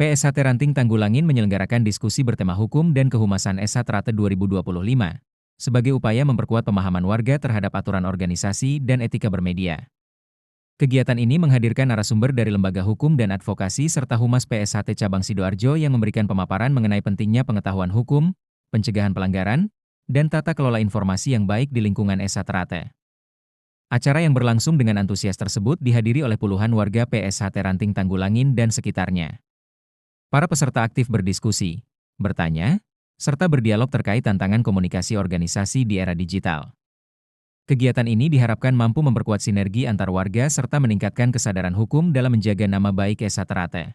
PSHT Ranting Tanggulangin menyelenggarakan diskusi bertema hukum dan kehumasan SH-Trate 2025 sebagai upaya memperkuat pemahaman warga terhadap aturan organisasi dan etika bermedia. Kegiatan ini menghadirkan narasumber dari lembaga hukum dan advokasi serta Humas PSHT Cabang Sidoarjo yang memberikan pemaparan mengenai pentingnya pengetahuan hukum, pencegahan pelanggaran, dan tata kelola informasi yang baik di lingkungan SH-Trate. Acara yang berlangsung dengan antusias tersebut dihadiri oleh puluhan warga PSHT Ranting Tanggulangin dan sekitarnya. Para peserta aktif berdiskusi, bertanya, serta berdialog terkait tantangan komunikasi organisasi di era digital. Kegiatan ini diharapkan mampu memperkuat sinergi antar warga serta meningkatkan kesadaran hukum dalam menjaga nama baik SH-Trate.